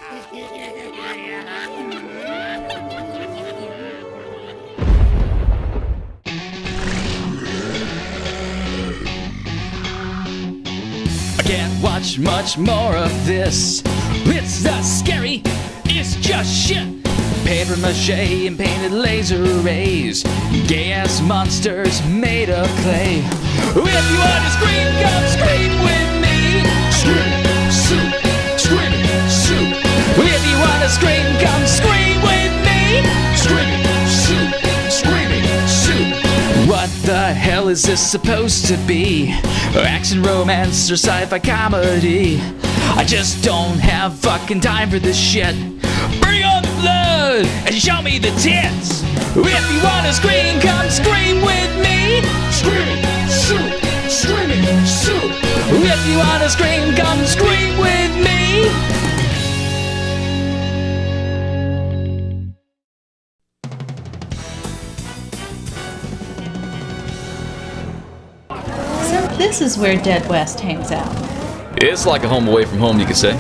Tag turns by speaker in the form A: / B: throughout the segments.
A: I can't watch much more of this. It's not scary, it's just shit. Paper mache and painted laser rays, gay-ass monsters made of clay. If you want to scream, come scream with me. Scream, soup, scream, soup. If you want to scream, come scream with me. Screaming soup, screaming soup. What the hell is this supposed to be? Action, romance, or sci-fi comedy? I just don't have fucking time for this shit. Bring on the blood and show me the tits. If you wanna scream, come scream with me. Screaming soup, screaming soup. If you wanna scream, come scream with me.
B: So this is where Dead West hangs out.
A: It's like a home away from home, you could say.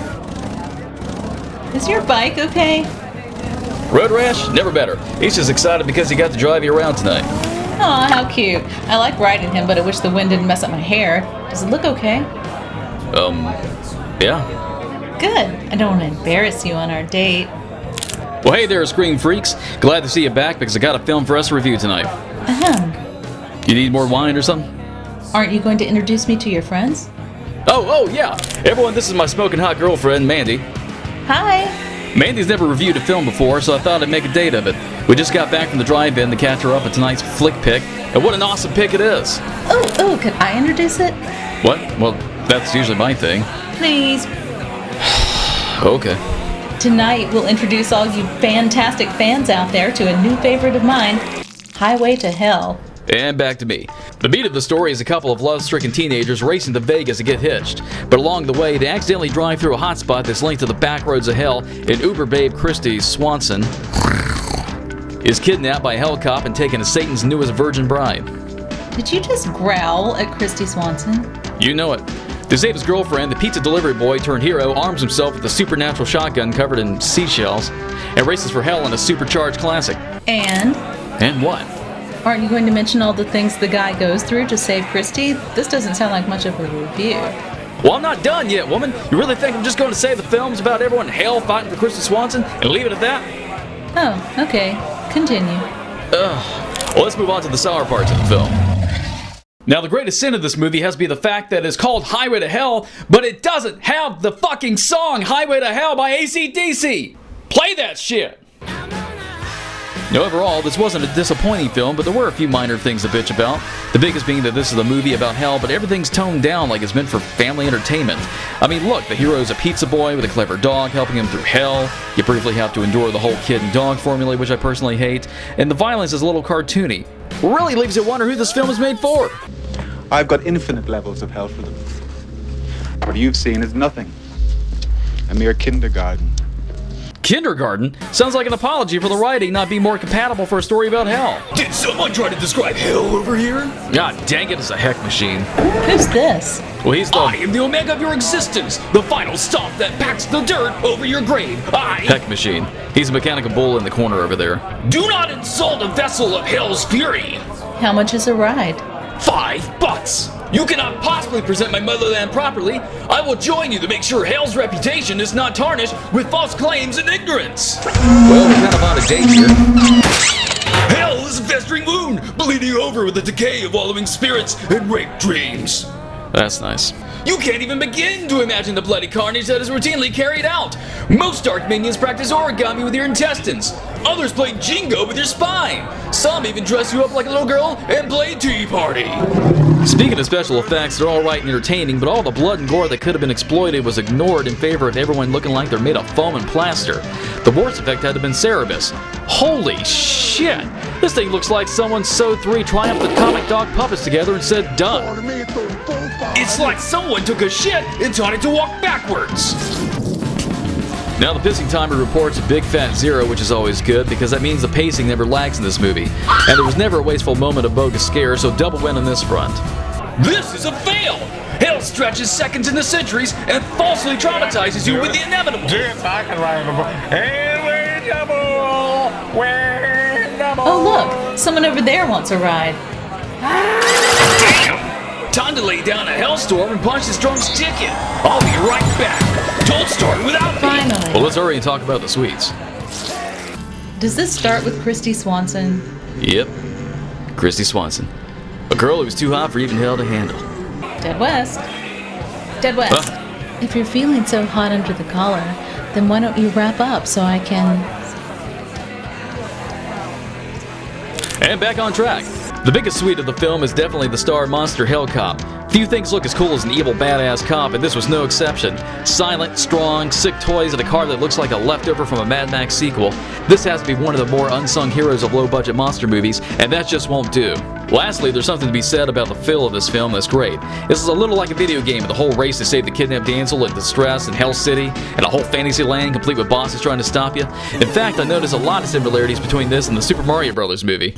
B: Is your bike okay?
A: Road rash? Never better. He's just excited because he got to drive you around tonight.
B: Aw, how cute. I like riding him, but I wish the wind didn't mess up my hair. Does it look okay?
A: Yeah.
B: Good. I don't want to embarrass you on our date.
A: Well, hey there, Scream Freaks. Glad to see you back because I got a film for us to review tonight. You need more wine or something?
B: Aren't you going to introduce me to your friends?
A: Oh, yeah. Everyone, this is my smoking hot girlfriend, Mandy.
B: Hi.
A: Mandy's never reviewed a film before, so I thought I'd make a date of it. We just got back from the drive-in to catch her up at tonight's flick pick, and what an awesome pick it is.
B: Oh, could I introduce it?
A: What? Well, that's usually my thing.
B: Please.
A: Okay.
B: Tonight, we'll introduce all you fantastic fans out there to a new favorite of mine, Highway to Hell.
A: And back to me. The beat of the story is a couple of love-stricken teenagers racing to Vegas to get hitched. But along the way, they accidentally drive through a hotspot that's linked to the back roads of hell, and Uber babe Christy Swanson is kidnapped by a hell cop and taken as Satan's newest virgin bride.
B: Did you just growl at Christy Swanson?
A: You know it. To save his girlfriend, the pizza delivery boy turned hero arms himself with a supernatural shotgun covered in seashells and races for hell in a supercharged classic.
B: And
A: what?
B: Aren't you going to mention all the things the guy goes through to save Christy? This doesn't sound like much of a review.
A: Well, I'm not done yet, woman. You really think I'm just going to say the film's about everyone in hell fighting for Christy Swanson and leave it at that?
B: Oh, okay. Continue.
A: Well, let's move on to the sour parts of the film. Now, the greatest sin of this movie has to be the fact that it's called Highway to Hell, but it doesn't have the fucking song Highway to Hell by AC/DC. Play that shit! Now, overall, this wasn't a disappointing film, but there were a few minor things to bitch about. The biggest being that this is a movie about hell, but everything's toned down like it's meant for family entertainment. I mean, look, the hero's a pizza boy with a clever dog helping him through hell. You briefly have to endure the whole kid and dog formula, which I personally hate. And the violence is a little cartoony. Really leaves you wonder who this film is made for.
C: I've got infinite levels of hell for them. What you've seen is nothing. A mere kindergarten.
A: Kindergarten? Sounds like an apology for the writing not being more compatible for a story about hell. Did someone try to describe hell over here? God dang it, it's a heck machine.
B: Who's this?
A: Well, he's the... I am the omega of your existence, the final stop that packs the dirt over your grave. Heck machine. He's a mechanical bull in the corner over there. Do not insult a vessel of hell's fury.
B: How much is a ride?
A: $5. You cannot possibly present my motherland properly. I will join you to make sure hell's reputation is not tarnished with false claims and ignorance. Well, we're kind of on a date here. Hell is a festering wound, bleeding over with the decay of wallowing spirits and rape dreams. That's nice. You can't even begin to imagine the bloody carnage that is routinely carried out. Most dark minions practice origami with your intestines. Others play Jingo with your spine. Some even dress you up like a little girl and play Tea Party. Speaking of special effects, they're alright and entertaining, but all the blood and gore that could have been exploited was ignored in favor of everyone looking like they're made of foam and plaster. The worst effect had to have been Cerebus. Holy shit! This thing looks like someone sewed 3 triumphant comic dog puppets together and said done. It's like someone took a shit and taught it to walk backwards. Now the pissing timer reports a big fat 0, which is always good because that means the pacing never lags in this movie. And there was never a wasteful moment of bogus scare, so double win on this front. This is a fail! Hell stretches seconds into centuries and falsely traumatizes you with the inevitable.
B: Oh look, someone over there wants a ride.
A: Time to lay down a hellstorm and punch this drunk's ticket. I'll be right back. Don't start without me.
B: Finally.
A: Well, let's hurry and talk about the sweets.
B: Does this start with Christy Swanson?
A: Yep, Christy Swanson. A girl who was too hot for even hell to handle.
B: Dead West. Dead West. If you're feeling so hot under the collar, then why don't you wrap up so I can...
A: And back on track. The biggest sweet of the film is definitely the star monster Hell Cop. Few things look as cool as an evil badass cop, and this was no exception. Silent, strong, sick toys, and a car that looks like a leftover from a Mad Max sequel. This has to be one of the more unsung heroes of low-budget monster movies, and that just won't do. Lastly, there's something to be said about the feel of this film that's great. This is a little like a video game with the whole race to save the kidnapped damsel in distress in Hell City, and a whole fantasy land complete with bosses trying to stop you. In fact, I noticed a lot of similarities between this and the Super Mario Bros. Movie.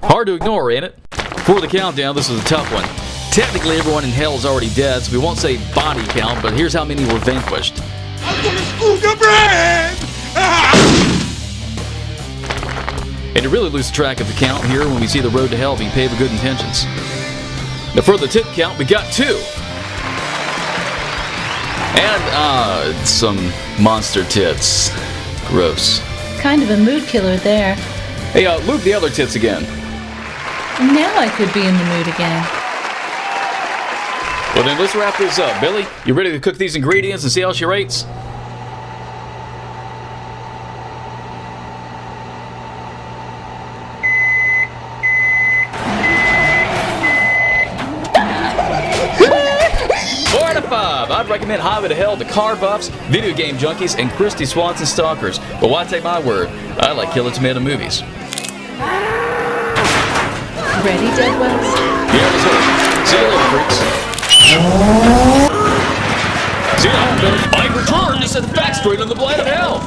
A: Hard to ignore, ain't it? For the countdown, this is a tough one. Technically, everyone in hell is already dead, so we won't say body count, but here's how many were vanquished.
D: I'm gonna scoop the bread!
A: And you really lose track of the count here when we see the road to hell being paved with good intentions. Now for the tit count, we got 2. And, some monster tits. Gross.
B: Kind of a mood killer there.
A: Hey, loop the other tits again.
B: Now I could be in the mood again.
A: Well then, let's wrap this up. Billy, you ready to cook these ingredients and see how she rates? I'd recommend Highway to Hell to car buffs, video game junkies, and Christy Swanson stalkers. But why take my word? I like Killer Tomato movies.
B: Ready, Dead West?
A: Yeah, let's hope. See you later, freaks. See you later, Billy. I return to set the facts straight on the blight of hell.